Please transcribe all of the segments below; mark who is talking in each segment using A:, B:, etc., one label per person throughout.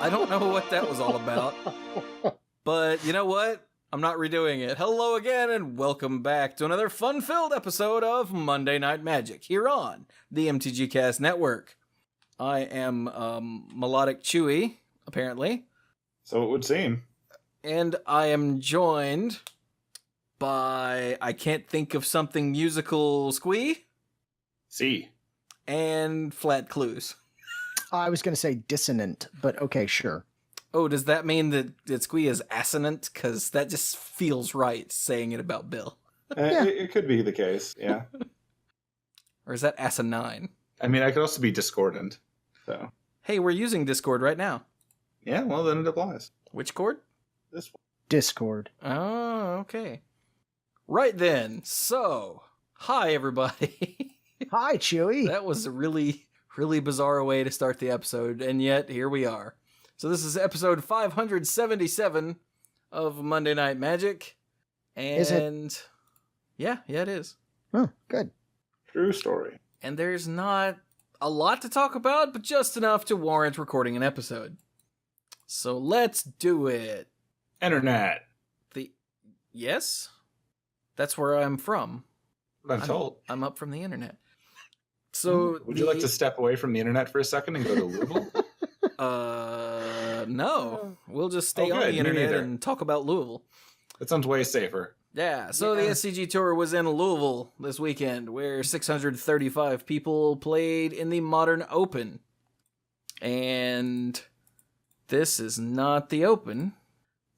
A: I don't know what that was all about. But you know what? I'm not redoing it. Hello again, and welcome back to another fun-filled episode of Monday Night Magic here on the MTG Cast Network. I am Melodic Chewie, apparently.
B: So it would seem.
A: And I am joined by, I can't think of something musical, Squee.
B: See.
A: And Flat Cluze.
C: I was going to say dissonant, but okay, sure.
A: Oh, does that mean that Squee is assonant? Because that just feels right, saying it about Bill.
B: It could be the case, yeah.
A: Or is that asinine?
B: I mean, I could also be discordant, so.
A: Hey, we're using Discord right now.
B: Yeah, well, then it applies.
A: Which cord?
B: This one.
C: Discord.
A: Oh, okay. Right then. So, hi, everybody.
C: Hi, Chewie.
A: That was a really, really bizarre way to start the episode, and yet here we are. So this is episode 577 of Monday Night Magic. And
C: is it?
A: Yeah, it is.
C: Oh, good.
B: True story.
A: And there's not a lot to talk about, but just enough to warrant recording an episode. So let's do it.
B: Internet.
A: Yes? That's where I'm from.
B: I'm told.
A: I'm up from the internet. So
B: would you like to step away from the internet for a second and go to Louisville?
A: No. We'll just stay on
B: good.
A: the internet and talk about Louisville.
B: That sounds way safer.
A: Yeah, so the SCG Tour was in Louisville this weekend, where 635 people played in the Modern Open. And this is not the Open.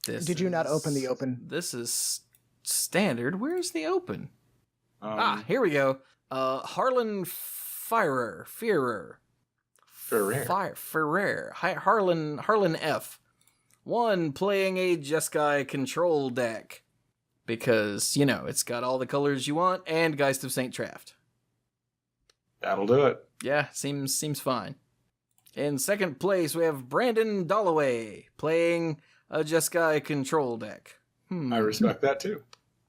C: Did you not open the Open?
A: This is standard. Where's the Open? Here we go. Harlan Ferrer. Harlan F. Won playing a Jeskai control deck. Because, you know, it's got all the colors you want and Geist of St. Traft.
B: That'll do it.
A: Yeah, seems fine. In second place, we have Brandon Dolloway playing a Jeskai control deck.
B: I respect that too.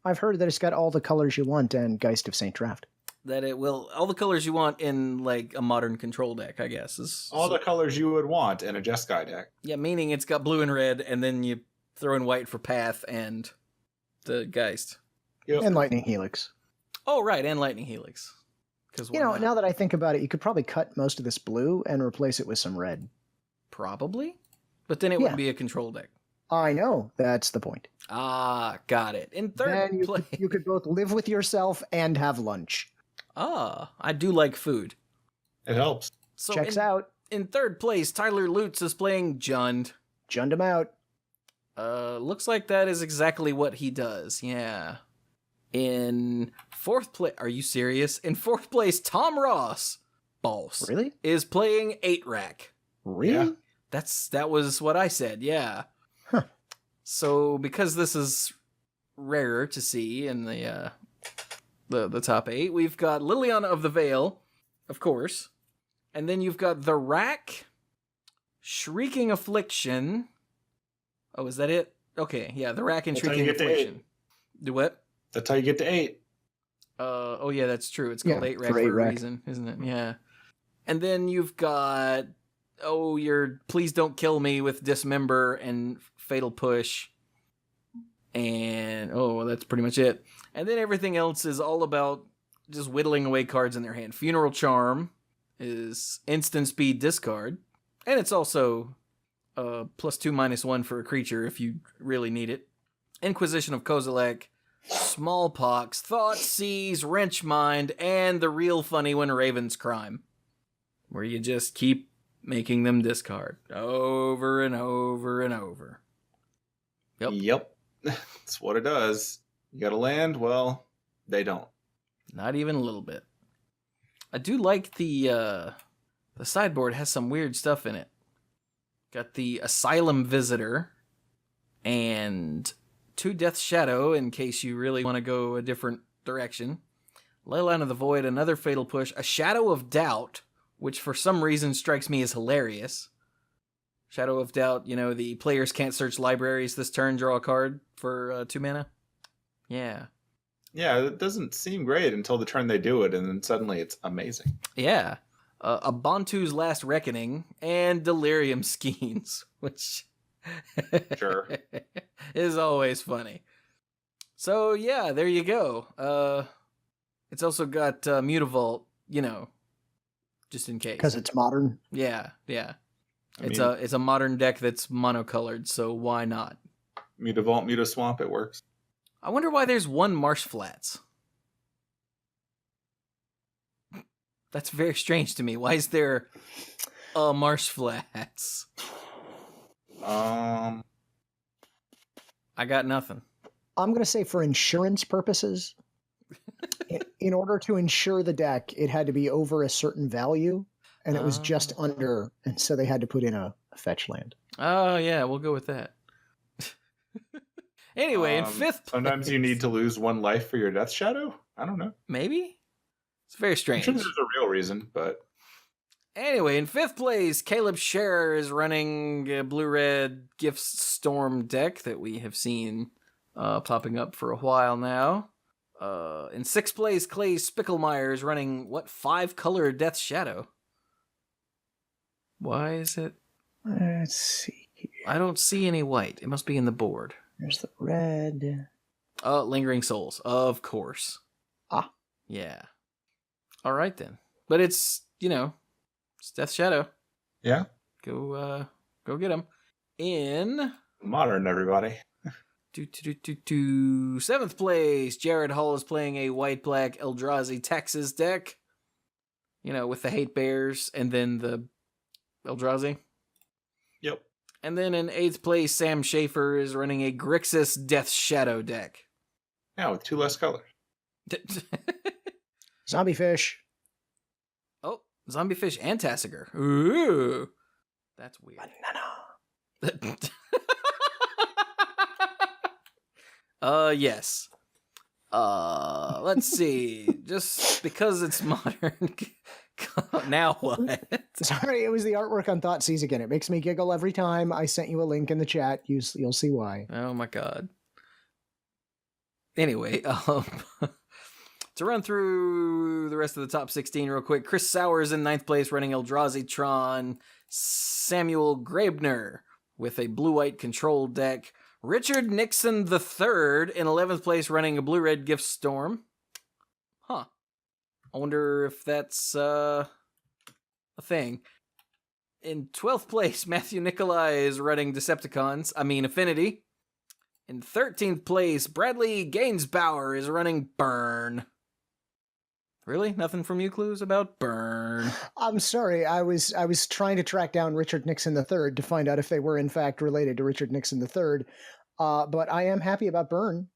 C: I've heard that it's got all the colors you want and Geist of St. Traft.
A: That it will, all the colors you want in, like, a modern control deck, I guess.
B: The colors you would want in a Jeskai deck.
A: Yeah, meaning it's got blue and red, and then you throw in white for Path and the Geist.
B: Yep.
C: And Lightning Helix.
A: Oh, right, and Lightning Helix.
C: Now that I think about it, you could probably cut most of this blue and replace it with some red.
A: Probably. But then it would be a control deck.
C: I know. That's the point.
A: Ah, got it. In third place...
C: you could both live with yourself and have lunch.
A: Ah, I do like food.
B: It helps.
A: So
C: Checks out.
A: In third place, Tyler Lutz is playing Jund.
C: Jund him out.
A: Looks like that is exactly what he does, yeah. In fourth place... Are you serious? In fourth place, Tom Ross, boss,
C: really,
A: is playing 8-Rack.
C: Really?
A: Yeah. That was what I said, yeah.
C: Huh.
A: So, because this is rarer to see in the top 8, we've got Liliana of the Veil, of course. And then you've got The Rack, Shrieking Affliction. Oh, is that it? Okay, yeah, The Rack and Shrieking Affliction. Do what?
B: That's how you get to 8.
A: Oh yeah, that's true. It's called 8-Rack for a reason, isn't it? Yeah. And then you've got, your Please Don't Kill Me with Dismember and Fatal Push. And, that's pretty much it. And then everything else is all about just whittling away cards in their hand. Funeral Charm is instant speed discard. And it's also +2/-1 for a creature if you really need it. Inquisition of Kozilek, Smallpox, Thoughtseize, Wrench Mind, and the real funny one, Raven's Crime. Where you just keep making them discard over and over and over.
B: Yep. That's what it does. You got to land? Well, they don't.
A: Not even a little bit. I do like the sideboard has some weird stuff in it. Got the Asylum Visitor and 2 Death Shadow in case you really want to go a different direction. Leyline of the Void, another Fatal Push, a Shadow of Doubt, which for some reason strikes me as hilarious. Shadow of Doubt, the players can't search libraries this turn, draw a card for 2 mana. Yeah.
B: Yeah, it doesn't seem great until the turn they do it, and then suddenly it's amazing.
A: Yeah. A Bantu's Last Reckoning, and Delirium Skeins, which
B: Sure.
A: is always funny. So yeah, there you go. It's also got Mutavault, just in case.
C: Because it's modern.
A: Yeah. It's a modern deck that's monocolored, so why not?
B: Mutavault, Mutaswamp, it works.
A: I wonder why there's one Marsh Flats. That's very strange to me. Why is there a Marsh Flats?
B: I
A: got nothing.
C: I'm going to say for insurance purposes, in order to insure the deck, it had to be over a certain value, and it was just under, and so they had to put in a fetch land.
A: Oh, yeah, we'll go with that. Anyway, in 5th place...
B: Sometimes you need to lose 1 life for your Death Shadow? I don't know.
A: Maybe? It's very strange.
B: I'm sure there's a real reason, but...
A: Anyway, in 5th place, Caleb Scherer is running a blue-red Gifts Storm deck that we have seen popping up for a while now. In 6th place, Clay Spicklemeyer is running, 5-color Death Shadow? Why is it?
C: Let's see here.
A: I don't see any white. It must be in the board.
C: There's the red.
A: Lingering Souls, of course.
C: Ah.
A: Yeah. All right, then. But it's, it's Death Shadow.
B: Yeah.
A: Go get him. In...
B: Modern, everybody.
A: 7th place, Jared Hall is playing a white-black Eldrazi Texas deck. With the Hate Bears and then the Eldrazi.
B: Yep.
A: And then in 8th place, Sam Schaefer is running a Grixis Death Shadow deck.
B: Yeah, with 2 less colors.
C: Zombie Fish.
A: Oh, Zombie Fish and Tassiger. Ooh. That's weird.
C: Banana.
A: Yes. Let's see. Just because it's modern. Now what?
C: Sorry, it was the artwork on Thoughtseize again. It makes me giggle every time. I sent you a link in the chat. You'll see why.
A: Oh my god. Anyway, to run through the rest of the top 16 real quick, Chris Sowers in 9th place running Eldrazi Tron, Samuel Grabner with a blue-white control deck, Richard Nixon III in 11th place running a blue-red Gift Storm. Huh. I wonder if that's a thing. In 12th place, Matthew Nikolai is running Affinity. In 13th place, Bradley Gainsbauer is running Burn. Really? Nothing from you, Cluze, about Burn?
C: I'm sorry. I was trying to track down Richard Nixon III to find out if they were in fact related to Richard Nixon III. But I am happy about Burn.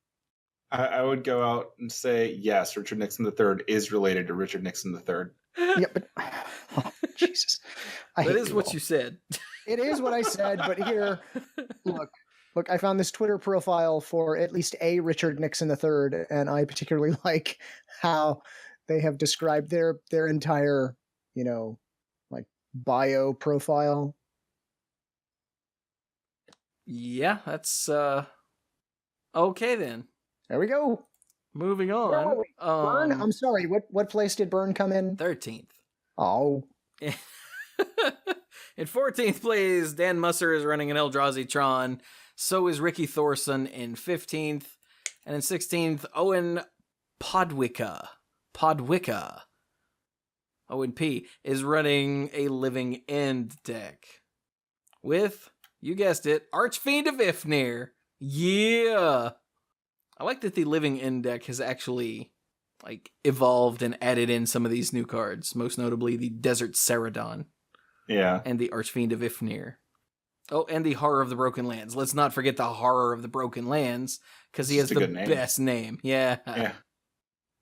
B: I would go out and say, yes, Richard Nixon III is related to Richard Nixon III.
C: Yeah, but... Oh, Jesus.
A: That is what you said.
C: It is what I said, but here, look, I found this Twitter profile for at least a Richard Nixon III, and I particularly like how they have described their entire, bio profile.
A: Yeah, that's, okay then.
C: There we go.
A: Moving on.
C: Burn? I'm sorry, what place did Burn come in?
A: 13th.
C: Oh.
A: In 14th place, Dan Musser is running an Eldrazi Tron. So is Ricky Thorson in 15th. And in 16th, Owen Podwicka, Owen P, is running a Living End deck. With, you guessed it, Archfiend of Ifnir. Yeah! I like that the Living End deck has actually, evolved and added in some of these new cards. Most notably, the Desert Ceradon.
B: Yeah.
A: And the Archfiend of Ifnir. Oh, and the Horror of the Broken Lands. Let's not forget the Horror of the Broken Lands, because he has the best name. Yeah.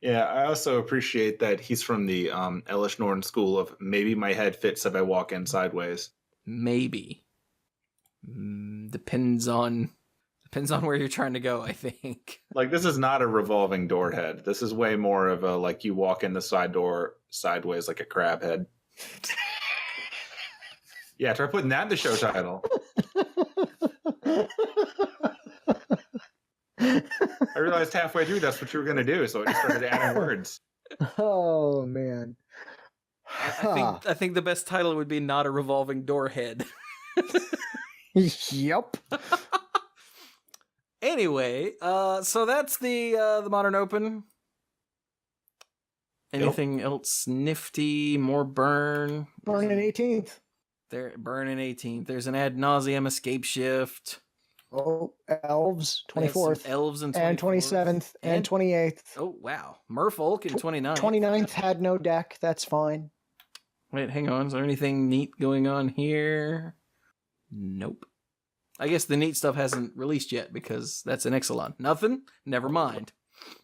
B: Yeah, I also appreciate that he's from the Elesh Norn school of maybe my head fits if I walk in sideways.
A: Maybe. Depends on where you're trying to go, I think.
B: This is not a revolving door head. This is way more of a, you walk in the side door sideways like a crab head. Yeah, try putting that in the show title. I realized halfway through that's what you were going to do, so I just started adding words.
C: Oh, man.
A: I think the best title would be Not a Revolving Door Head.
C: Yep.
A: Anyway, so that's the Modern Open. Anything else nifty? More burn?
C: Burn in 18th.
A: Burn in 18th. There's an Ad Nauseam escape shift.
C: Oh, Elves, 24th.
A: Elves and
C: 27th and 28th.
A: Oh, wow. Merfolk in 29th.
C: 29th had no deck. That's fine.
A: Wait, hang on. Is there anything neat going on here? Nope. I guess the neat stuff hasn't released yet because that's an Ixalan. Nothing? Never mind.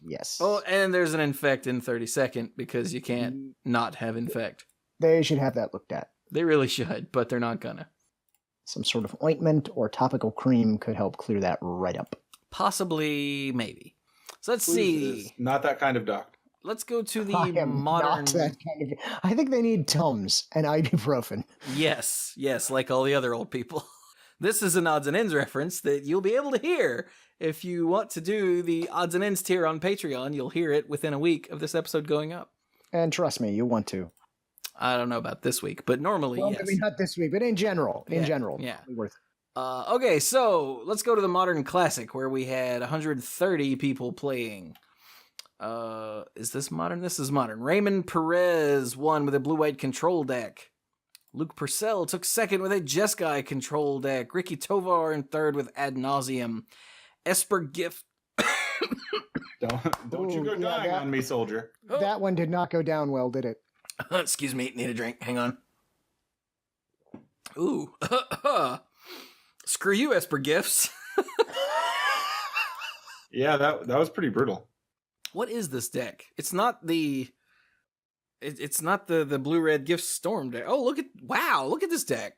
C: Yes.
A: Oh, and there's an Infect in 32nd because you can't not have Infect.
C: They should have that looked at.
A: They really should, but they're not gonna.
C: Some sort of ointment or topical cream could help clear that right up.
A: Possibly, maybe. So let's see.
B: Not that kind of doctor.
A: Let's go to the modern.
C: Not that kind of... I think they need Tums and ibuprofen.
A: Yes, like all the other old people. This is an odds and ends reference that you'll be able to hear if you want to do the odds and ends tier on Patreon. You'll hear it within a week of this episode going up.
C: And trust me, you want to.
A: I don't know about this week, but normally, yes.
C: Maybe not this week, but in general.
A: Yeah.
C: Worth it.
A: Okay, so let's go to the Modern Classic where we had 130 people playing. Is this Modern? This is Modern. Raymond Perez won with a blue-white control deck. Luke Purcell took second with a Jeskai control deck. Ricky Tovar in third with Ad Nauseam. Esper Gift.
B: Don't you go dying on me, soldier.
C: That one did not go down well, did it?
A: Excuse me, need a drink. Hang on. Ooh. Screw you, Esper Gifts.
B: Yeah, that was pretty brutal.
A: What is this deck? It's not the... It's not the blue-red Gift Storm deck. Oh, look at this deck.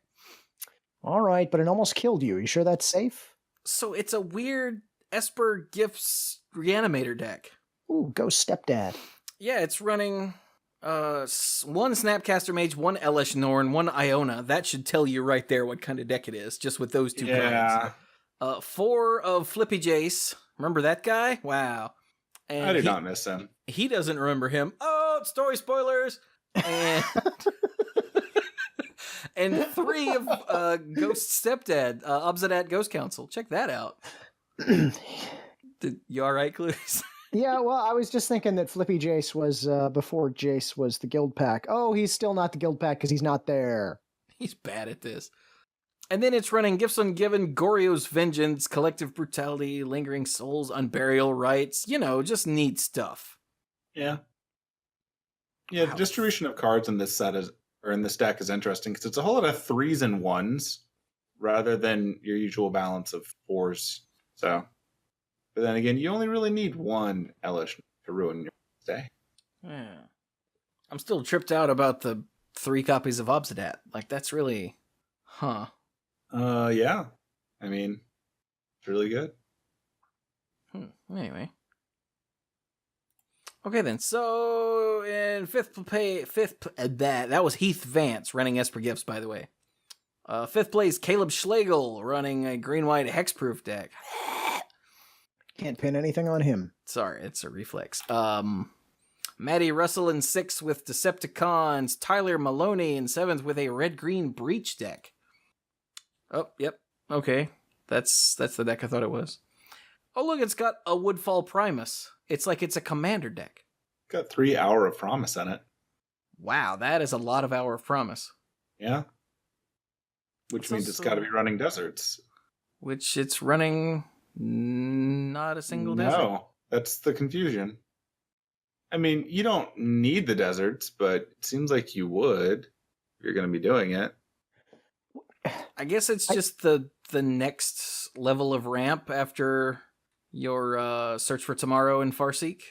C: All right, but it almost killed you. You sure that's safe?
A: So it's a weird Esper Gifts Reanimator deck.
C: Ooh, Ghost Stepdad.
A: Yeah, it's running one Snapcaster Mage, one Elesh Norn, one Iona. That should tell you right there what kind of deck it is, just with those two cards. 4 of Flippy Jace. Remember that guy? Wow. And
B: I did not miss him.
A: He doesn't remember him. Oh, story spoilers. And and 3 of Ghost Stepdad, Obsidat Ghost Council. Check that out. You all right, Cluze?
C: Yeah, well, I was just thinking that Flippy Jace was before Jace was the guild pack. Oh, he's still not the guild pack because he's not there.
A: He's bad at this. And then it's running Gifts Ungiven, Goryo's Vengeance, Collective Brutality, Lingering Souls, Unburial Rites. You know, just neat stuff.
B: Yeah. Yeah, wow. The distribution of cards in this set in this deck is interesting because it's a whole lot of 3s and 1s rather than your usual balance of 4s. So, but then again, you only really need one Elesh to ruin your day.
A: Yeah. I'm still tripped out about the 3 copies of Obsidat. Like, that's really... Huh.
B: Yeah. I mean, it's really good.
A: Anyway. Okay then, so in that was Heath Vance running Esper Gifts, by the way. 5th place, Caleb Schlegel running a green-white hexproof deck.
C: Can't pin anything on him.
A: Sorry, it's a reflex. Maddie Russell in 6th with Decepticons. Tyler Maloney in 7th with a red-green breach deck. Oh, yep. Okay. That's the deck I thought it was. Oh, look, it's got a Woodfall Primus. It's like it's a commander deck.
B: Got 3 Hour of Promise in it.
A: Wow, that is a lot of Hour of Promise.
B: Yeah. Which means it's got to be running deserts.
A: Which it's running not a single desert.
B: No, that's the confusion. I mean, you don't need the deserts, but it seems like you would if you're going to be doing it.
A: I guess it's just the next level of ramp after your Search for Tomorrow in Farseek.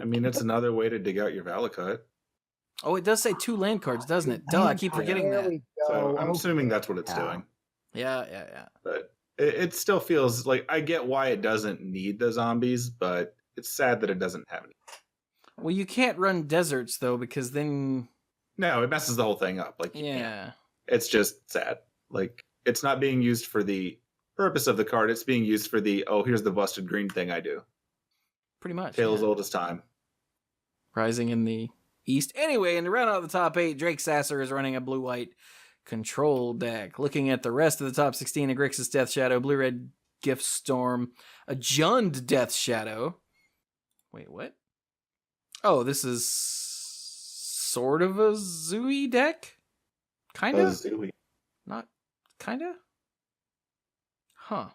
B: I mean, it's another way to dig out your Valakut.
A: Oh, it does say 2 land cards, doesn't it? Duh, I keep forgetting that.
B: So I'm assuming that's what it's doing.
A: Yeah.
B: But it still feels like I get why it doesn't need the zombies, but it's sad that it doesn't have any.
A: Well, you can't run deserts, though, because then...
B: No, it messes the whole thing up. Like,
A: yeah.
B: It's just sad. Like, it's not being used for the purpose of the card. It's being used for the, oh, here's the busted green thing I do.
A: Pretty much.
B: Tale as old as time.
A: Rising in the East. Anyway, and to round out the top 8, Drake Sasser is running a blue-white control deck. Looking at the rest of the top 16, a Grixis Death Shadow, blue-red Gift Storm, a Jund Death Shadow. Wait, what? Oh, this is sort of a Zooey deck? Kind of?
B: Zooey.
A: Not kind of? Huh.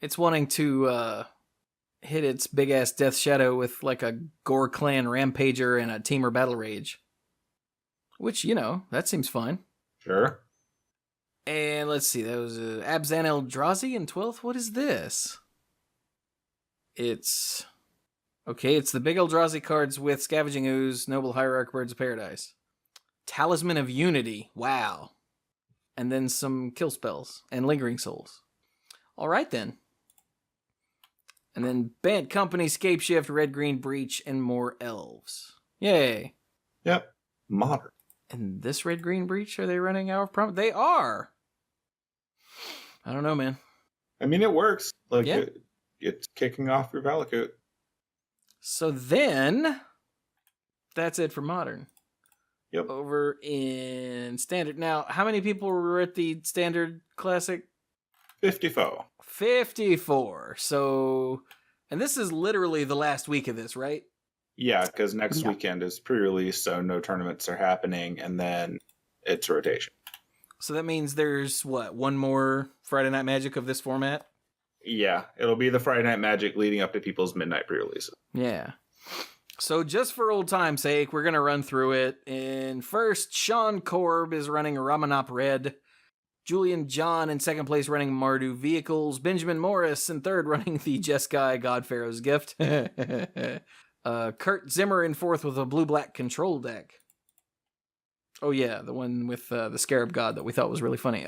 A: It's wanting to hit its big-ass Death Shadow with like a Gore Clan Rampager and a Teamer Battle Rage. Which, that seems fine.
B: Sure.
A: And let's see, that was Abzan Eldrazi in 12th? What is this? It's the big Eldrazi cards with Scavenging Ooze, Noble Hierarch, Birds of Paradise. Talisman of Unity. Wow. And then some kill spells and Lingering Souls. All right, then. And then Bant Company, Scapeshift, Red-Green Breach, and more elves. Yay.
B: Yep. Modern.
A: And this Red-Green Breach, are they running Hour of Promise? They are! I don't know, man.
B: I mean, it works. Like,
A: yeah.
B: It's kicking off your Valakut.
A: So then, that's it for Modern.
B: Yep.
A: Over in Standard. Now, how many people were at the Standard Classic?
B: 54.
A: 54. So, and this is literally the last week of this, right?
B: Yeah, because next weekend is pre-release, so no tournaments are happening, and then it's rotation.
A: So that means there's, one more Friday Night Magic of this format?
B: Yeah, it'll be the Friday Night Magic leading up to people's midnight pre-releases.
A: Yeah. So just for old time's sake, we're going to run through it. And first, Sean Korb is running Ramanop Red. Julian John in second place running Mardu Vehicles. Benjamin Morris in third running the Jeskai God Pharaoh's Gift. Kurt Zimmer in fourth with a blue-black control deck. Oh yeah, the one with the Scarab God that we thought was really funny.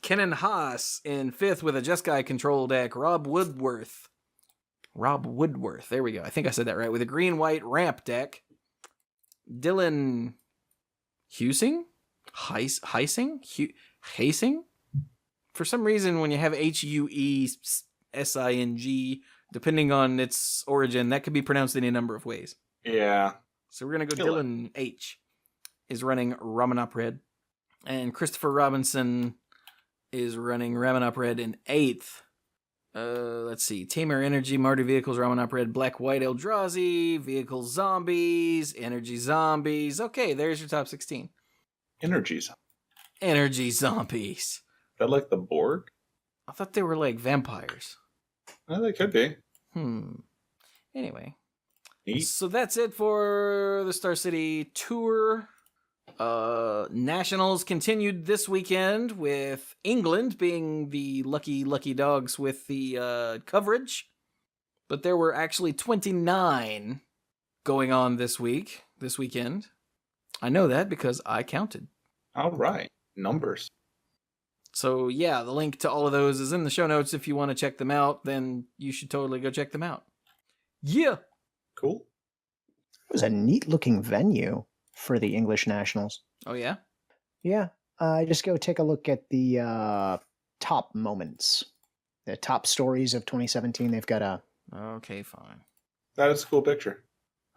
A: Kenan Haas in fifth with a Jeskai control deck. Rob Woodworth, there we go. I think I said that right. With a green-white ramp deck. Dylan Husing? Heising? For some reason, when you have Huesing, depending on its origin, that could be pronounced any number of ways.
B: Yeah.
A: So we're going to go Dylan H. is running Ramanop Red. And Christopher Robinson is running Ramanop Red in eighth. Let's see. Tamer Energy, Mardu Vehicles, Ramanop Red, Black White Eldrazi, Vehicle Zombies, Energy Zombies. Okay, there's your top 16. Energy Zombies.
B: Is that like the Borg?
A: I thought they were like vampires.
B: Well, they could be.
A: Anyway.
B: Neat.
A: So that's it for the Star City tour. Nationals continued this weekend with England being the lucky dogs with the coverage. But there were actually 29 going on this weekend. I know that because I counted.
B: All right. Numbers.
A: So yeah, the link to all of those is in the show notes. If you want to check them out, then you should totally go check them out. Yeah.
B: Cool.
C: It was a neat looking venue for the English Nationals.
A: Oh yeah?
C: Yeah. Just go take a look at the top moments. The top stories of 2017. They've got a...
A: Okay, fine.
B: That is a cool picture.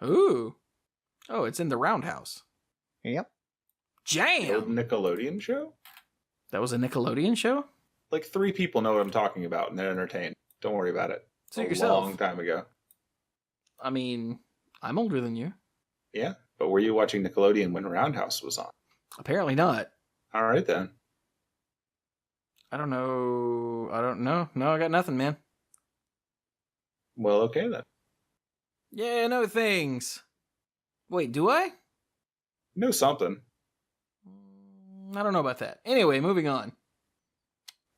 A: Ooh. Oh, it's in the Roundhouse.
C: Yep.
A: Jam!
B: The old Nickelodeon show?
A: That was a Nickelodeon show?
B: Like 3 people know what I'm talking about, and they're entertained. Don't worry about it.
A: Suit
B: a
A: yourself.
B: Long time ago.
A: I mean, I'm older than you.
B: Yeah, but were you watching Nickelodeon when Roundhouse was on?
A: Apparently not.
B: All right, then.
A: I don't know. No, I got nothing, man.
B: Well, okay, then.
A: Yeah, no things. Wait, do I?
B: Know something.
A: I don't know about that. Anyway, moving on.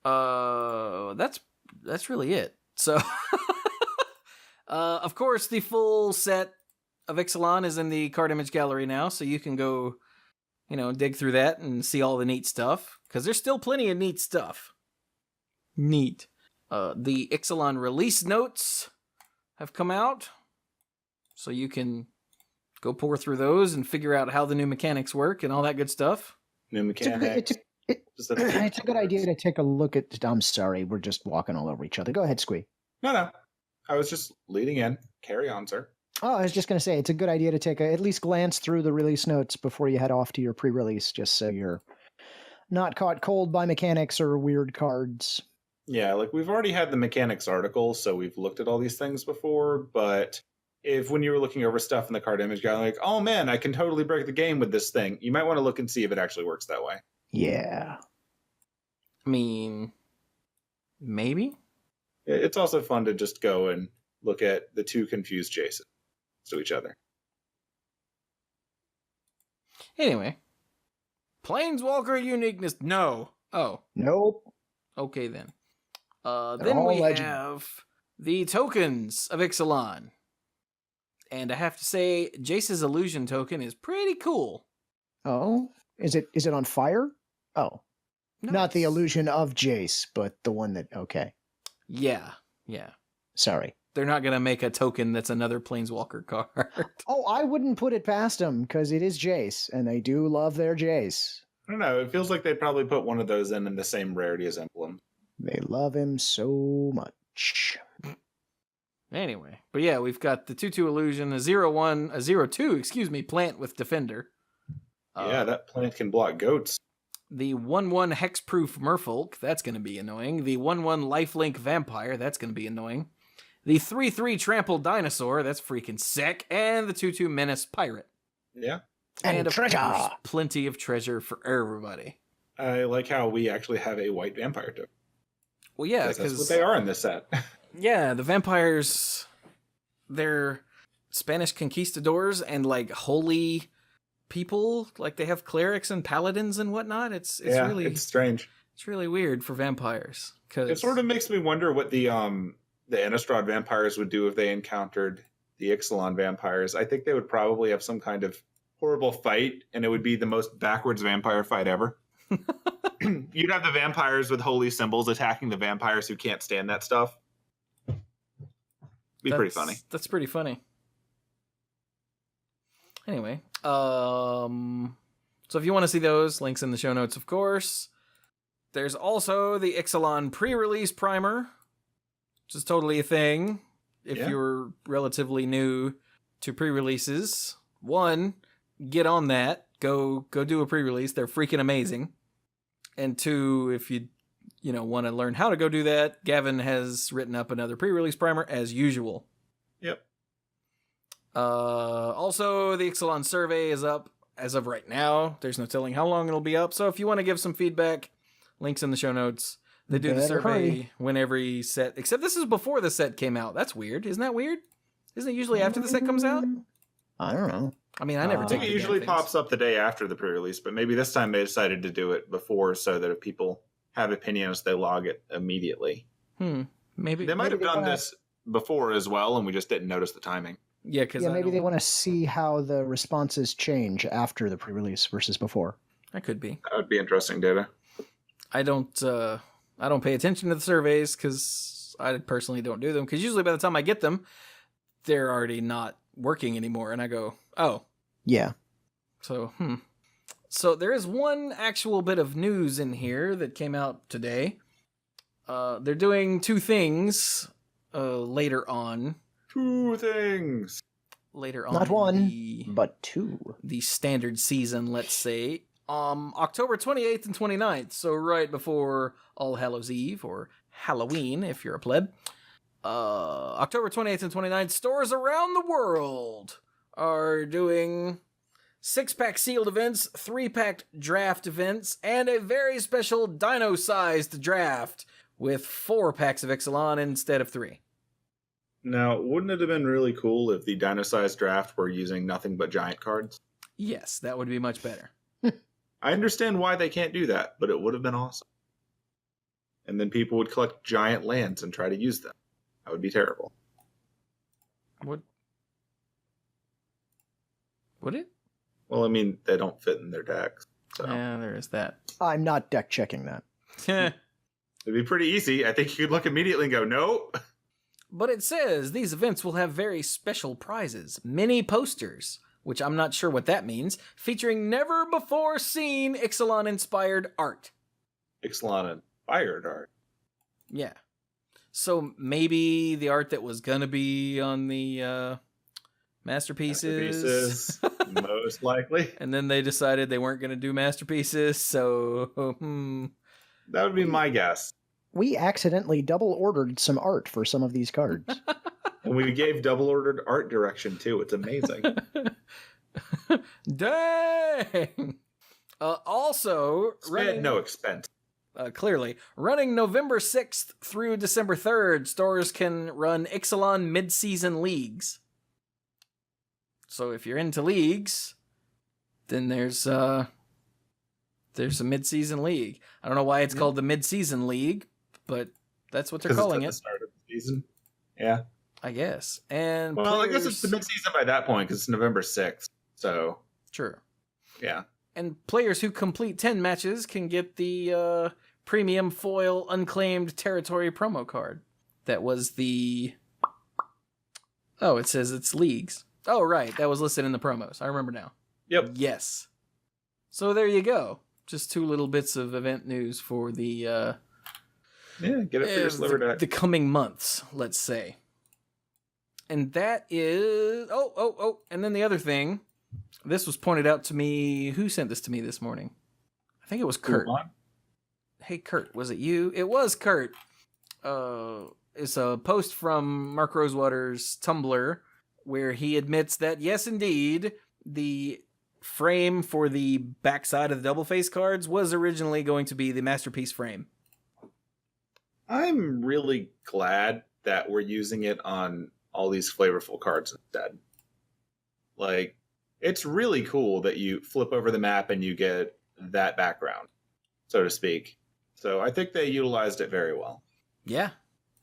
A: That's really it. So, of course, the full set of Ixalan is in the card image gallery now, so you can go, dig through that and see all the neat stuff, because there's still plenty of neat stuff. Neat. The Ixalan release notes have come out, so you can go pour through those and figure out how the new mechanics work and all that good stuff.
B: New mechanics.
C: It's a good idea to take a look at... I'm sorry, we're just walking all over each other. Go ahead, Squee.
B: No. I was just leading in. Carry on, sir.
C: Oh, I was just going to say, it's a good idea to take at least glance through the release notes before you head off to your pre-release, just so you're not caught cold by mechanics or weird cards.
B: Yeah, like we've already had the mechanics article, so we've looked at all these things before, but if when you were looking over stuff in the card image guide, like, oh man, I can totally break the game with this thing, you might want to look and see if it actually works that way.
C: Yeah.
A: I mean, maybe?
B: It's also fun to just go and look at the two confused Jason to each other.
A: Anyway. Planeswalker uniqueness. No. Oh.
C: Nope.
A: Okay, then. Then we have the tokens of Ixalan. And I have to say, Jace's illusion token is pretty cool.
C: Oh? Is it on fire? Oh. No, not the illusion of Jace, but the one that... Okay.
A: Yeah.
C: Sorry.
A: They're not going to make a token that's another Planeswalker card.
C: Oh, I wouldn't put it past them, because it is Jace, and they do love their Jace.
B: I don't know, it feels like they'd probably put one of those in the same rarity as Emblem.
C: They love him so much.
A: Anyway, but yeah, we've got the 2/2 illusion, a 0/1, a 0/2, plant with Defender.
B: Yeah, that plant can block goats.
A: The 1/1 hexproof Merfolk, that's going to be annoying. The 1/1 lifelink Vampire, that's going to be annoying. The 3/3 trampled Dinosaur, that's freaking sick. And the 2/2 menace Pirate.
B: Yeah.
C: And
A: of
C: treasure!
A: course, plenty of treasure for everybody.
B: I like how we actually have a white vampire token.
A: Well, yeah,
B: because that's what they are in this set.
A: Yeah, the vampires, they're Spanish conquistadors and like holy people. Like they have clerics and paladins and whatnot. It's really
B: it's strange.
A: It's really weird for vampires. Cause
B: it sort of makes me wonder what the Innistrad vampires would do if they encountered the Ixalan vampires. I think they would probably have some kind of horrible fight, and it would be the most backwards vampire fight ever. You'd have the vampires with holy symbols attacking the vampires who can't stand that stuff. Be pretty funny.
A: That's pretty funny. Anyway, so if you want to see those, links in the show notes, of course. There's also the Ixalan pre-release primer, which is totally a thing if you're relatively new to pre-releases. One, get on that. Go do a pre-release. They're freaking amazing. And two, if you want to learn how to go do that, Gavin has written up another pre-release primer as usual.
B: Yep.
A: Also, the Ixalan survey is up as of right now. There's no telling how long it'll be up. So if you want to give some feedback, links in the show notes. They do the survey when every set, except this is before the set came out. That's weird. Isn't that weird? Isn't it usually after the set comes out?
C: I don't know.
A: I mean, I never
B: think it usually pops up the day after the pre-release, but maybe this time they decided to do it before so that if people have opinions, they log it immediately.
A: Maybe
B: they might have done this before as well, and we just didn't notice the timing.
A: Yeah, because
C: maybe they want to see how the responses change after the pre-release versus before.
A: That could be.
B: That would be interesting data.
A: I don't pay attention to the surveys because I personally don't do them. Because usually by the time I get them, they're already not working anymore, and I go, oh,
C: yeah.
A: So So there is one actual bit of news in here that came out today. They're doing two things later on.
B: Two things.
A: Later on.
C: Not one, but two.
A: The standard season, let's say. October 28th and 29th, so right before All Hallows Eve, or Halloween, if you're a pleb. October 28th and 29th, stores around the world are doing 6-pack sealed events, 3-pack draft events, and a very special dino-sized draft with 4 packs of Ixalan instead of 3.
B: Now, wouldn't it have been really cool if the dino-sized draft were using nothing but giant cards?
A: Yes, that would be much better.
B: I understand why they can't do that, but it would have been awesome. And then people would collect giant lands and try to use them. That would be terrible.
A: Would it?
B: Well, I mean, they don't fit in their decks. So.
A: Yeah, there is that.
C: I'm not deck checking that.
B: It'd be pretty easy. I think you could look immediately and go, no.
A: But it says these events will have very special prizes, mini posters, which I'm not sure what that means, featuring never-before-seen Ixalan-inspired art.
B: Ixalan-inspired art?
A: Yeah. So maybe the art that was going to be on the Masterpieces.
B: Most likely.
A: And then they decided they weren't going to do masterpieces, so
B: that would be my guess.
C: We accidentally double ordered some art for some of these cards.
B: And we gave double ordered art direction too. It's amazing.
A: Dang! Also,
B: Spared no expense.
A: Clearly, running November 6th through December 3rd, stores can run Ixalan mid-season leagues. So if you're into leagues, then there's a mid-season league. I don't know why it's called the mid-season league, but that's what they're calling it.
B: It's at the start of the season. Yeah.
A: I guess. And
B: well, I guess it's the mid-season by that point because it's November 6th. So
A: true.
B: Yeah.
A: And players who complete 10 matches can get the premium foil unclaimed territory promo card. That was the... Oh, it says it's leagues. Oh, right. That was listed in the promos. I remember now.
B: Yep.
A: Yes. So there you go. Just 2 little bits of event news for the...
B: yeah, get it for your sliver deck.
A: The coming months, let's say. And that is... Oh, and then the other thing... This was pointed out to me. Who sent this to me this morning? I think it was Kurt. Hey, Kurt, was it you? It was Kurt. It's a post from Mark Rosewater's Tumblr where he admits that, yes, indeed, the frame for the backside of the double face cards was originally going to be the masterpiece frame.
B: I'm really glad that we're using it on all these flavorful cards instead. Like, it's really cool that you flip over the map and you get that background, so to speak. So I think they utilized it very well.
A: Yeah.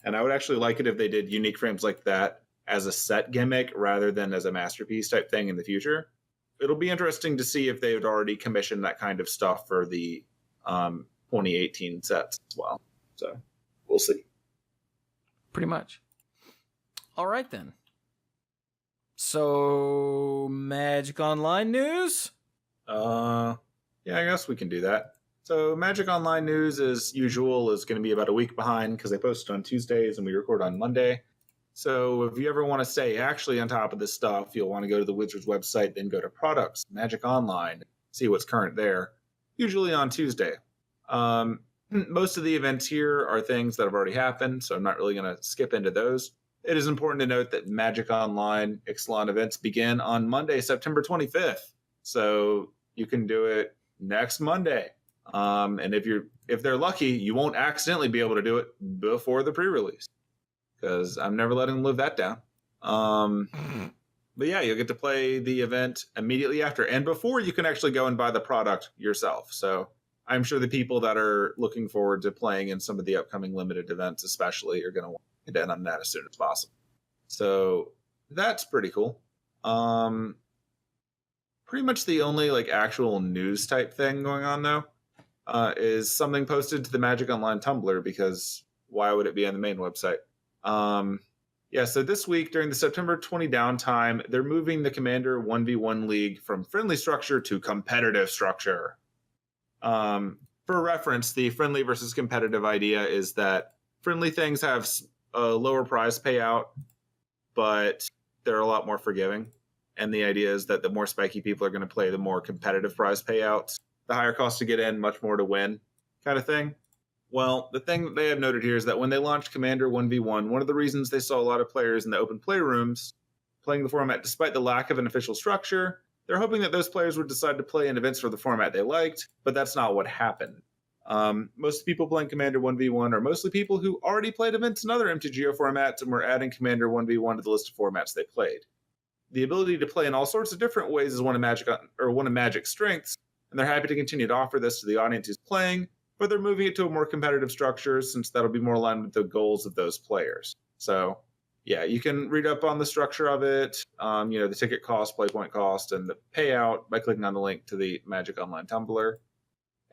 B: And I would actually like it if they did unique frames like that as a set gimmick rather than as a masterpiece type thing in the future. It'll be interesting to see if they had already commissioned that kind of stuff for the 2018 sets as well. So we'll see.
A: Pretty much. All right, then. So, Magic Online news?
B: Yeah, I guess we can do that. So, Magic Online news, as usual, is going to be about a week behind because they post on Tuesdays and we record on Monday. So, if you ever want to stay actually on top of this stuff, you'll want to go to the Wizards website, then go to Products, Magic Online, see what's current there, usually on Tuesday. Most of the events here are things that have already happened, so I'm not really going to skip into those. It is important to note that Magic Online Ixalan events begin on Monday, September 25th. So you can do it next Monday. And if they're lucky, you won't accidentally be able to do it before the pre-release. Because I'm never letting them live that down. But yeah, you'll get to play the event immediately after. And before you can actually go and buy the product yourself. So I'm sure the people that are looking forward to playing in some of the upcoming limited events especially are going to want to get in on that as soon as possible. So that's pretty cool. Pretty much the only like actual news type thing going on though is something posted to the Magic Online Tumblr, because why would it be on the main website? Yeah, so this week during the September 20 downtime, they're moving the Commander 1v1 League from friendly structure to competitive structure. For reference, the friendly versus competitive idea is that friendly things have a lower prize payout, but they're a lot more forgiving. And the idea is that the more spiky people are going to play, the more competitive prize payouts, the higher cost to get in, much more to win kind of thing. Well, the thing that they have noted here is that when they launched Commander 1v1, one of the reasons they saw a lot of players in the open play rooms playing the format despite the lack of an official structure, they're hoping that those players would decide to play in events for the format they liked, but that's not what happened. Most people playing Commander 1v1 are mostly people who already played events in other MTGO formats and were adding Commander 1v1 to the list of formats they played. The ability to play in all sorts of different ways is one of Magic's strengths, and they're happy to continue to offer this to the audience who's playing, but they're moving it to a more competitive structure since that'll be more aligned with the goals of those players. So, yeah, you can read up on the structure of it, the ticket cost, play point cost, and the payout by clicking on the link to the Magic Online Tumblr.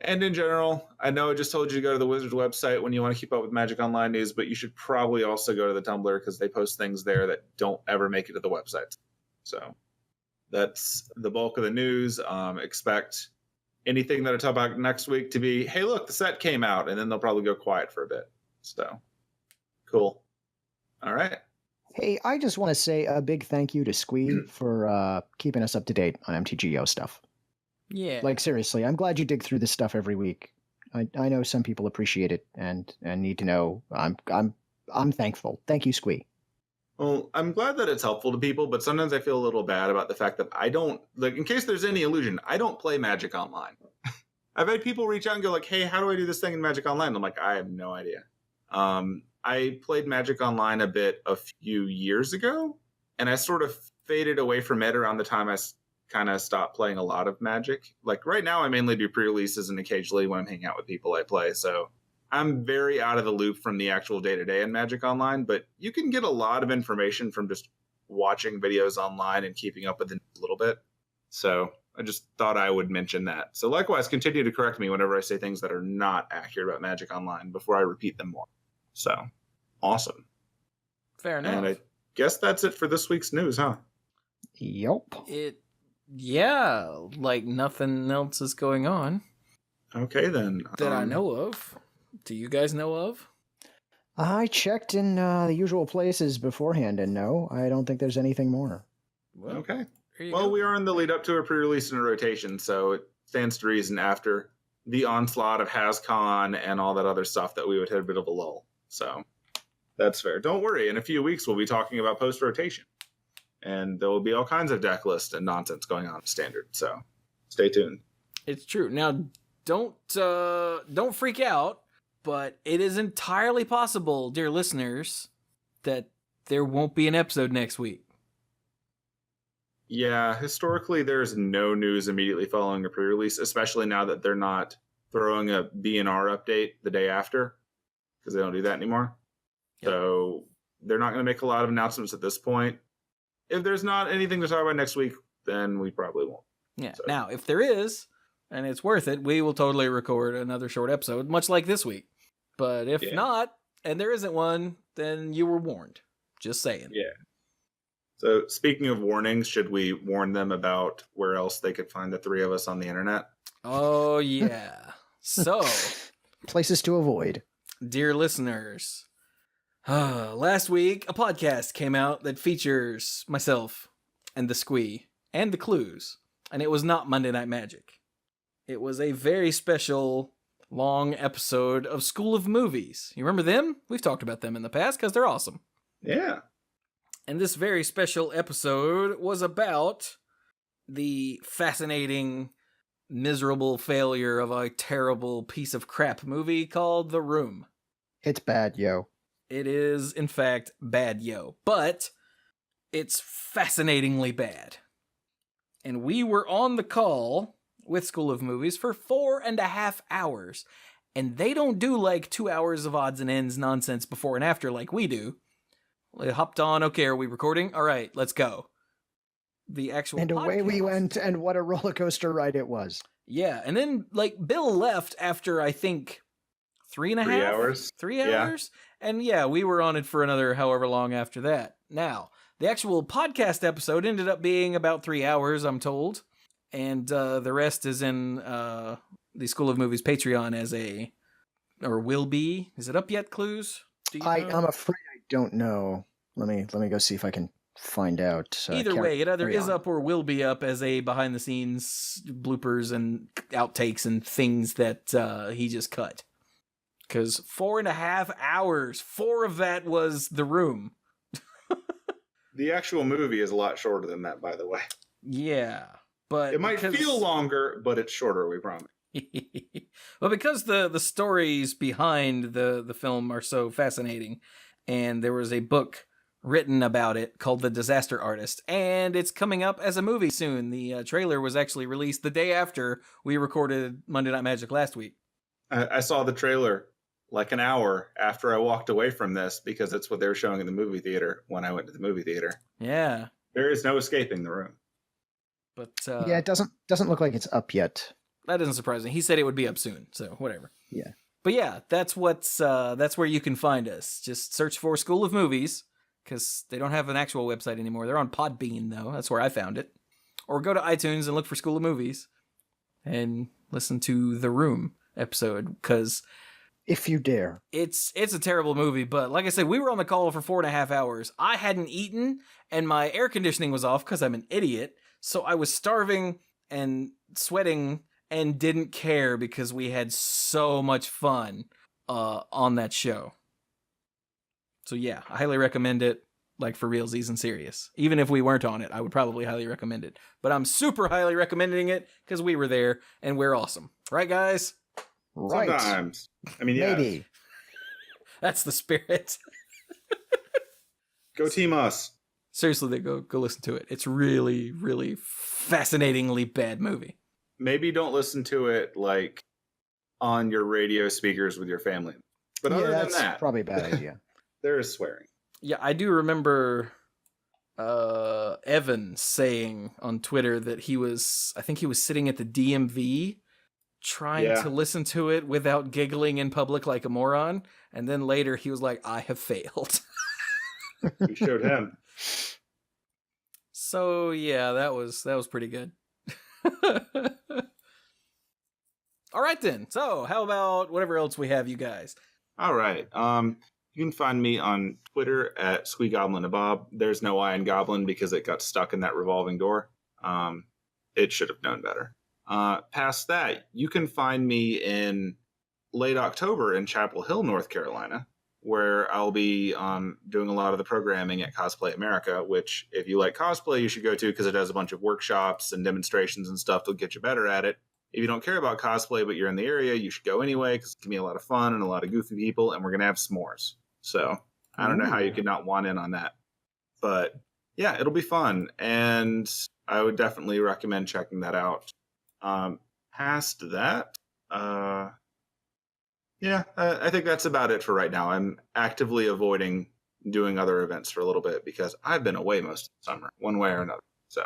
B: And in general, I know I just told you to go to the Wizards website when you want to keep up with Magic Online news, but you should probably also go to the Tumblr because they post things there that don't ever make it to the website. So that's the bulk of the news. Expect anything that I talk about next week to be, hey, look, the set came out, and then they'll probably go quiet for a bit. So, cool. All right.
C: Hey, I just want to say a big thank you to Squee for keeping us up to date on MTGO stuff.
A: Yeah.
C: Like, seriously, I'm glad you dig through this stuff every week. I know some people appreciate it and need to know. I'm thankful. Thank you, Squee.
B: Well, I'm glad that it's helpful to people, but sometimes I feel a little bad about the fact that I don't, like, in case there's any illusion, I don't play Magic Online. I've had people reach out and go like, hey, how do I do this thing in Magic Online? I'm like, I have no idea. I played Magic Online a bit a few years ago, and I sort of faded away from it around the time I kind of stopped playing a lot of Magic. Like right now, I mainly do pre-releases, and occasionally when I'm hanging out with people, I play. So I'm very out of the loop from the actual day-to-day in Magic Online, but you can get a lot of information from just watching videos online and keeping up with it a little bit. So I just thought I would mention that. So likewise, continue to correct me whenever I say things that are not accurate about Magic Online before I repeat them more. So, awesome.
A: Fair enough.
B: And I guess that's it for this week's news, huh?
C: Yup.
A: Yeah, like nothing else is going on.
B: Okay, then.
A: That I know of. Do you guys know of?
C: I checked in the usual places beforehand, and no, I don't think there's anything more.
A: Well,
B: okay.
A: Well,
B: we are in the lead up to a pre-release and a rotation, so it stands to reason after the onslaught of HasCon and all that other stuff that we would hit a bit of a lull. So that's fair. Don't worry. In a few weeks, we'll be talking about post-rotation. And there will be all kinds of deck list and nonsense going on in Standard. So stay tuned.
A: It's true. Now, don't freak out, but it is entirely possible, dear listeners, that there won't be an episode next week.
B: Yeah, historically, there's no news immediately following a pre-release, especially now that they're not throwing a BNR update the day after, because they don't do that anymore. Yep. So they're not going to make a lot of announcements at this point. If there's not anything to talk about next week, then we probably won't.
A: Yeah. So. Now, if there is, and it's worth it, we will totally record another short episode, much like this week. But if not, and there isn't one, then you were warned. Just saying.
B: Yeah. So speaking of warnings, should we warn them about where else they could find the three of us on the internet?
A: Oh, yeah. So.
C: Places to avoid.
A: Dear listeners, last week a podcast came out that features myself and the Squee and the Cluze, and it was not Monday Night Magic. It was a very special, long episode of School of Movies. You remember them? We've talked about them in the past because they're awesome.
B: Yeah.
A: And this very special episode was about the fascinating, miserable failure of a terrible piece of crap movie called The Room.
C: It's bad, yo.
A: It is, in fact, bad, yo. But it's fascinatingly bad. And we were on the call with School of Movies for 4.5 hours. And they don't do like 2 hours of odds and ends nonsense before and after like we do. They hopped on, okay, are we recording? All right, let's go. The actual
C: And away we went, and what a roller coaster ride it was.
A: Yeah, and then, like, Bill left after, I think, 3.5
B: hours.
A: 3 hours? And yeah, we were on it for another however long after that. Now, the actual podcast episode ended up being about 3 hours, I'm told. And the rest is in the School of Movies Patreon as or will be. Is it up yet, Cluze?
C: I'm afraid I don't know. Let me go see if I can find out.
A: Either way, it either is up or will be up as a behind the scenes bloopers and outtakes and things that he just cut. Because 4.5 hours, 4 of that was The Room.
B: The actual movie is a lot shorter than that, by the way.
A: Yeah, but
B: it might feel longer, but it's shorter, we promise.
A: Well, because the stories behind the film are so fascinating, and there was a book written about it called The Disaster Artist, and it's coming up as a movie soon. The trailer was actually released the day after we recorded Monday Night Magic last week.
B: I saw the trailer like an hour after I walked away from this because it's what they were showing in the movie theater when I went to the movie theater.
A: Yeah.
B: There is no escaping The Room.
A: But
C: yeah, it doesn't look like it's up yet.
A: That doesn't surprise me. He said it would be up soon, so whatever.
C: Yeah.
A: But yeah, that's where you can find us. Just search for School of Movies, because they don't have an actual website anymore. They're on Podbean, though. That's where I found it. Or go to iTunes and look for School of Movies and listen to The Room episode, because
C: If you dare.
A: It's a terrible movie, but like I said, we were on the call for 4.5 hours. I hadn't eaten, and my air conditioning was off because I'm an idiot. So I was starving and sweating and didn't care because we had so much fun on that show. So yeah, I highly recommend it, like for realsies and serious. Even if we weren't on it, I would probably highly recommend it. But I'm super highly recommending it because we were there and we're awesome. Right, guys?
C: Right.
B: Sometimes. I mean, yeah.
C: Maybe.
A: That's the spirit.
B: Go team us.
A: Seriously, go listen to it. It's really, really fascinatingly bad movie.
B: Maybe don't listen to it like on your radio speakers with your family. But other than that,
C: probably a bad idea.
B: There is swearing.
A: Yeah, I do remember Evan saying on Twitter that I think he was sitting at the DMV trying to listen to it without giggling in public like a moron. And then later he was like, I have failed.
B: We showed him.
A: So yeah, that was pretty good. All right then. So how about whatever else we have, you guys?
B: All right. You can find me on Twitter at Squee Goblin Bob. There's no I in Goblin because it got stuck in that revolving door. It should have known better. Past that, you can find me in late October in Chapel Hill, North Carolina, where I'll be doing a lot of the programming at Cosplay America, which if you like cosplay, you should go to because it has a bunch of workshops and demonstrations and stuff that'll get you better at it. If you don't care about cosplay, but you're in the area, you should go anyway because it's going to be a lot of fun and a lot of goofy people, and we're going to have s'mores. So I don't know how you could not want in on that. But yeah, it'll be fun. And I would definitely recommend checking that out. Past that, I think that's about it for right now. I'm actively avoiding doing other events for a little bit because I've been away most of the summer, one way or another. So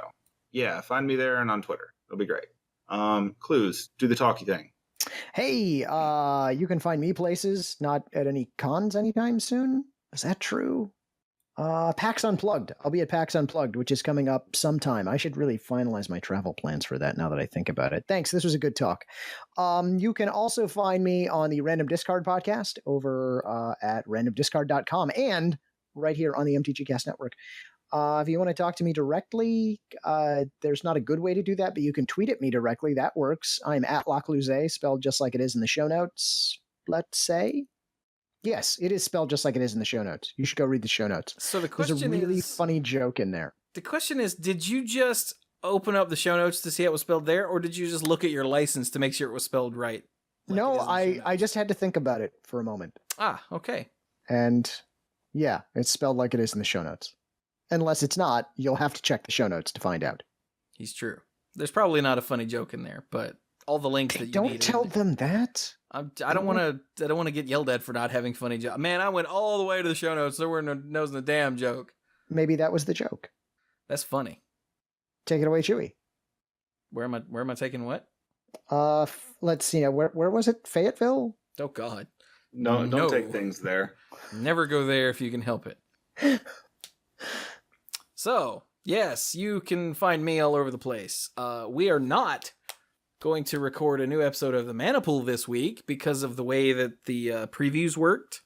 B: yeah, find me there and on Twitter. It'll be great. Cluze, do the talky thing.
C: Hey, you can find me places, not at any cons anytime soon. Is that true? PAX Unplugged. I'll be at PAX Unplugged, which is coming up sometime. I should really finalize my travel plans for that now that I think about it. Thanks. This was a good talk. You can also find me on the Random Discard podcast over at randomdiscard.com and right here on the MTGcast Network. If you want to talk to me directly, there's not a good way to do that, but you can tweet at me directly. That works. I'm at Lacluyze, spelled just like it is in the show notes, let's say. Yes, it is spelled just like it is in the show notes. You should go read the show notes.
A: So the question
C: There's a really funny joke in there.
A: The question is, did you just open up the show notes to see how it was spelled there, or did you just look at your license to make sure it was spelled right?
C: Like no, I just had to think about it for a moment.
A: Ah, okay.
C: And yeah, it's spelled like it is in the show notes. Unless it's not, you'll have to check the show notes to find out.
A: He's true. There's probably not a funny joke in there, but all the links that you
C: don't tell them that.
A: I don't want to get yelled at for not having funny jokes. Man, I went all the way to the show notes. There were no nose in the damn joke.
C: Maybe that was the joke.
A: That's funny.
C: Take it away, Chewie.
A: Where am I taking what?
C: Let's see. Where was it? Fayetteville?
A: Oh God.
B: No, don't take things there.
A: Never go there if you can help it. So, yes, you can find me all over the place. We are not going to record a new episode of the Mana Pool this week because of the way that the previews worked.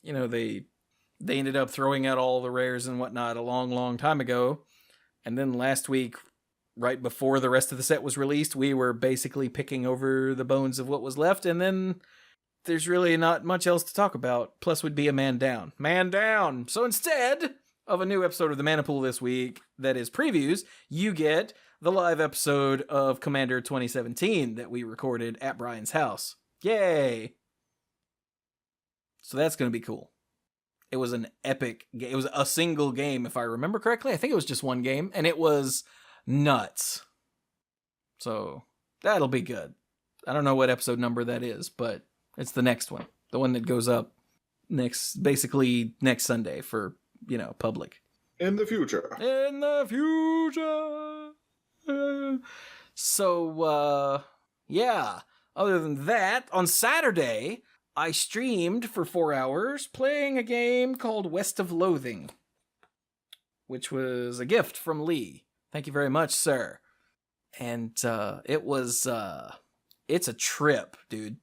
A: You know, they ended up throwing out all the rares and whatnot a long, long time ago. And then last week, right before the rest of the set was released, we were basically picking over the bones of what was left. And then there's really not much else to talk about. Plus, would be a man down. Man down! So instead of a new episode of the Mana Pool this week that is previews, you get the live episode of Commander 2017 that we recorded at Brian's house. Yay! So that's going to be cool. It was an epic game. It was a single game, if I remember correctly. I think it was just one game, and it was nuts. So that'll be good. I don't know what episode number that is, but it's the next one. The one that goes up basically next Sunday for, public.
B: In the future.
A: In the future. So, yeah. Other than that, on Saturday, I streamed for 4 hours playing a game called West of Loathing, which was a gift from Lee. Thank you very much, sir. And it was, it's a trip, dude.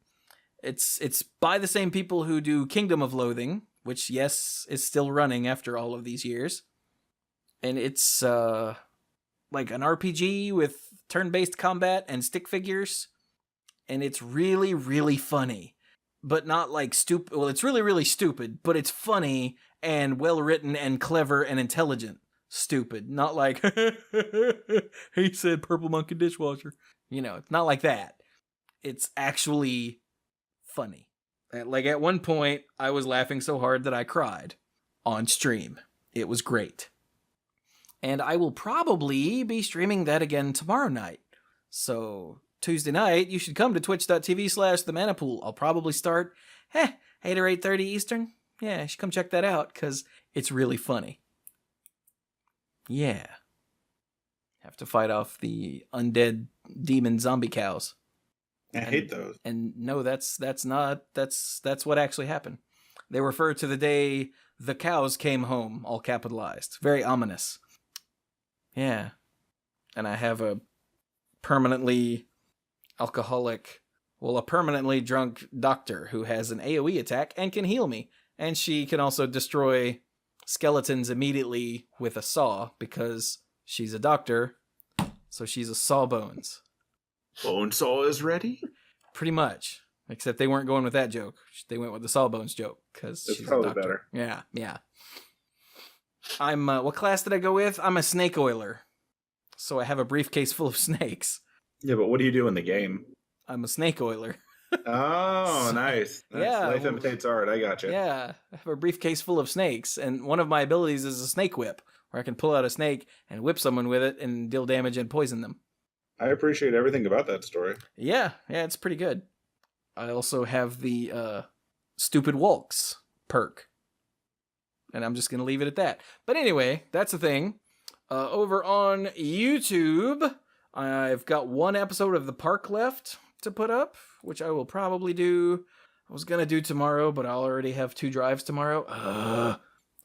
A: It's by the same people who do Kingdom of Loathing, which, yes, is still running after all of these years. And it's like an RPG with turn-based combat and stick figures. And it's really, really funny. But not like stupid. Well, it's really, really stupid, but it's funny and well-written and clever and intelligent. Stupid. Not like, he said purple monkey dishwasher. You know, it's not like that. It's actually funny. Like, at one point, I was laughing so hard that I cried on stream. It was great. And I will probably be streaming that again tomorrow night. So, Tuesday night, you should come to twitch.tv/themanapool. I'll probably start, 8 or 8:30 Eastern. Yeah, you should come check that out, because it's really funny. Yeah. Have to fight off the undead demon zombie cows.
B: I hate those.
A: And no, that's what actually happened. They refer to the day the cows came home, all capitalized. Very ominous. Yeah. And I have a permanently drunk doctor who has an AoE attack and can heal me. And she can also destroy skeletons immediately with a saw because she's a doctor. So she's a sawbones.
B: Bone saw is ready?
A: Pretty much. Except they weren't going with that joke. They went with the sawbones joke because she's
B: probably
A: a doctor.
B: better.
A: Yeah. I'm, what class did I go with? I'm a snake oiler. So I have a briefcase full of snakes.
B: Yeah, but what do you do in the game?
A: I'm a snake oiler.
B: Oh, nice.
A: Yeah.
B: Life imitates art. I gotcha.
A: Yeah. I have a briefcase full of snakes. And one of my abilities is a snake whip, where I can pull out a snake and whip someone with it and deal damage and poison them.
B: I appreciate everything about that story.
A: Yeah, it's pretty good. I also have the Stupid Walks perk. And I'm just going to leave it at that. But anyway, that's the thing. Over on YouTube, I've got one episode of The Park left to put up, which I will probably do. I was going to do tomorrow, but I'll already have 2 drives tomorrow.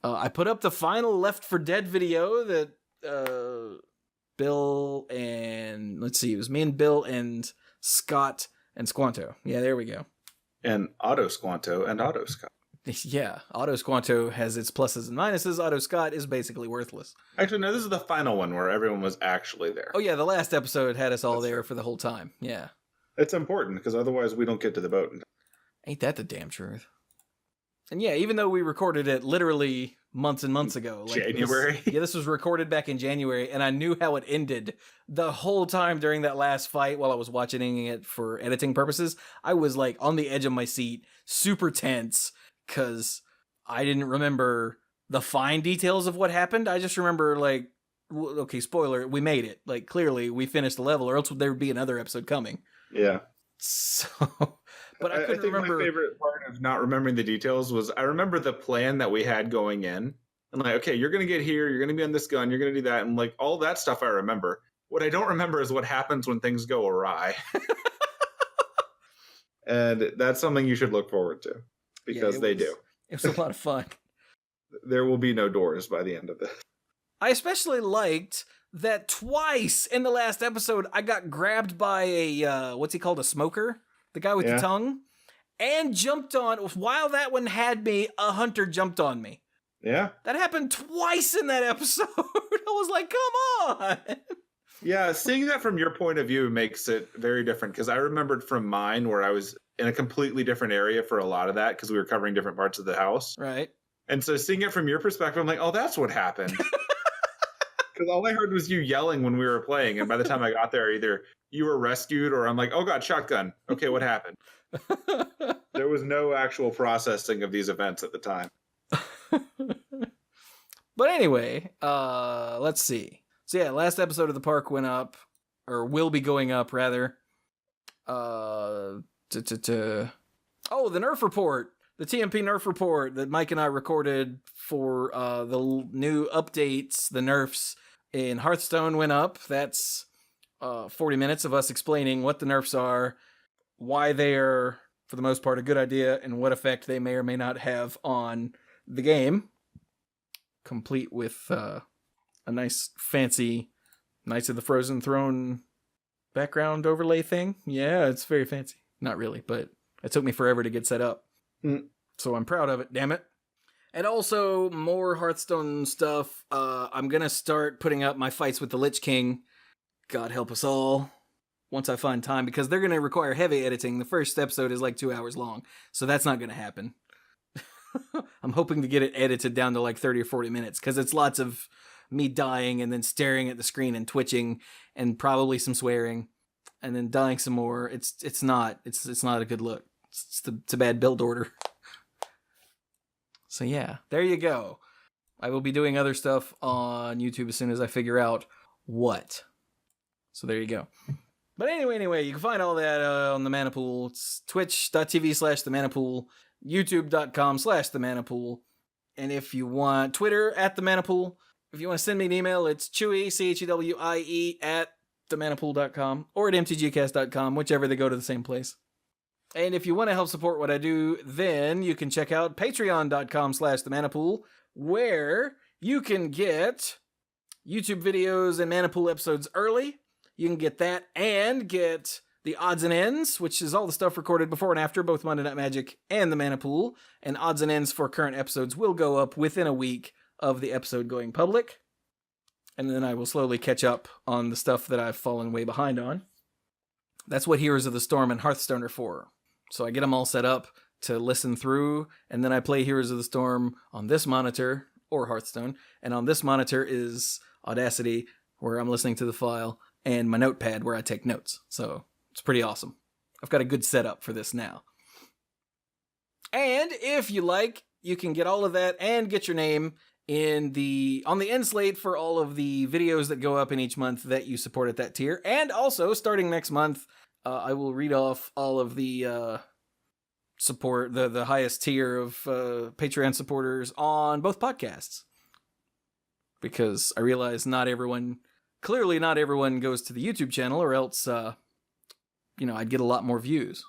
A: I put up the final Left 4 Dead video that Bill and, let's see, it was me and Bill and Scott and Squanto. Yeah, there we go.
B: And Auto Squanto and Auto Scott.
A: Yeah, Auto Squanto has its pluses and minuses. Auto Scott is basically worthless.
B: Actually, no, this is the final one where everyone was actually there.
A: Oh yeah, the last episode had us all there for the whole time. Yeah.
B: It's important, because otherwise we don't get to the boat.
A: Ain't that the damn truth? And yeah, even though we recorded it literally months and months ago. Like
B: January?
A: This was recorded back in January, and I knew how it ended. The whole time during that last fight, while I was watching it for editing purposes, I was like on the edge of my seat, super tense, because I didn't remember the fine details of what happened. I just remember, like, okay, spoiler, we made it. Like, clearly, we finished the level, or else there would be another episode coming.
B: Yeah.
A: So, but I couldn't remember.
B: My favorite part of not remembering the details was I remember the plan that we had going in. And like, okay, you're going to get here, you're going to be on this gun, you're going to do that. And like, all that stuff I remember. What I don't remember is what happens when things go awry. And that's something you should look forward to. Because they do.
A: It was a lot of fun.
B: There will be no doors by the end of this.
A: I especially liked that twice in the last episode, I got grabbed by a, what's he called, a smoker? The guy with the tongue? And jumped on, while that one had me, a hunter jumped on me.
B: Yeah.
A: That happened twice in that episode. I was like, come on.
B: Yeah, seeing that from your point of view makes it very different, because I remembered from mine where I was in a completely different area for a lot of that, because we were covering different parts of the house.
A: Right.
B: And so seeing it from your perspective, I'm like, oh, that's what happened. Because all I heard was you yelling when we were playing, and by the time I got there, either you were rescued or I'm like, oh god, shotgun. Okay, what happened? There was no actual processing of these events at the time.
A: But anyway, let's see. So yeah, last episode of The Park went up, or will be going up, rather. Oh, the Nerf report. The TMP Nerf report that Mike and I recorded for the new updates, the nerfs in Hearthstone went up. That's 40 minutes of us explaining what the nerfs are, why they're, for the most part, a good idea, and what effect they may or may not have on the game. Complete with a nice, fancy Knights of the Frozen Throne background overlay thing. Yeah, it's very fancy. Not really, but It took me forever to get set up. So I'm proud of it, damn it. And also, more Hearthstone stuff. I'm going to start putting up my fights with the Lich King. God help us all. Once I find time, because they're going to require heavy editing. The first episode is like 2 hours long, so that's not going to happen. I'm hoping to get it edited down to like 30 or 40 minutes, because it's lots of me dying and then staring at the screen and twitching and probably some swearing and then dying some more. It's not a good look. It's a bad build order. So yeah, there you go. I will be doing other stuff on YouTube as soon as I figure out what. So there you go. But anyway, you can find all that on the Mana Pool. It's twitch.tv/themanapool, youtube.com/themanapool. And if you want Twitter, @themanapool. If you want to send me an email, it's Chewie, CHEWIE, @themanapool.com or at mtgcast.com, whichever they go to the same place. And if you want to help support what I do, then you can check out patreon.com/themanapool, where you can get YouTube videos and Manapool episodes early. You can get that and get the odds and ends, which is all the stuff recorded before and after both Monday Night Magic and the Mana Pool. And odds and ends for current episodes will go up within a week of the episode going public. And then I will slowly catch up on the stuff that I've fallen way behind on. That's what Heroes of the Storm and Hearthstone are for. So I get them all set up to listen through, and then I play Heroes of the Storm on this monitor, or Hearthstone. And on this monitor is Audacity, where I'm listening to the file, and my notepad where I take notes. So it's pretty awesome. I've got a good setup for this now. And if you like, you can get all of that and get your name on the end slate for all of the videos that go up in each month that you support at that tier. And also, starting next month, I will read off all of the support, the highest tier of Patreon supporters on both podcasts. Because I realize clearly not everyone goes to the YouTube channel, or else, I'd get a lot more views.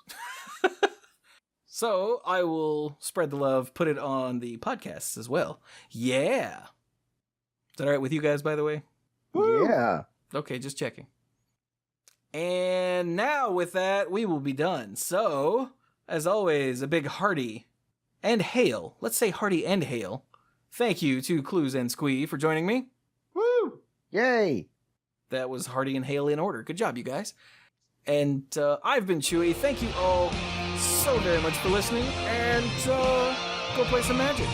A: So I will spread the love, put it on the podcasts as well. Yeah. Is that all right with you guys, by the way?
C: Woo! Yeah.
A: Okay, just checking. And now with that, we will be done. So, as always, a big hearty and hail. Let's say hearty and hail. Thank you to Cluze and Squee for joining me.
C: Woo! Yay!
A: That was hearty and hail in order. Good job, you guys. And I've been Chewie. Thank you all so very much for listening. And go play some Magic.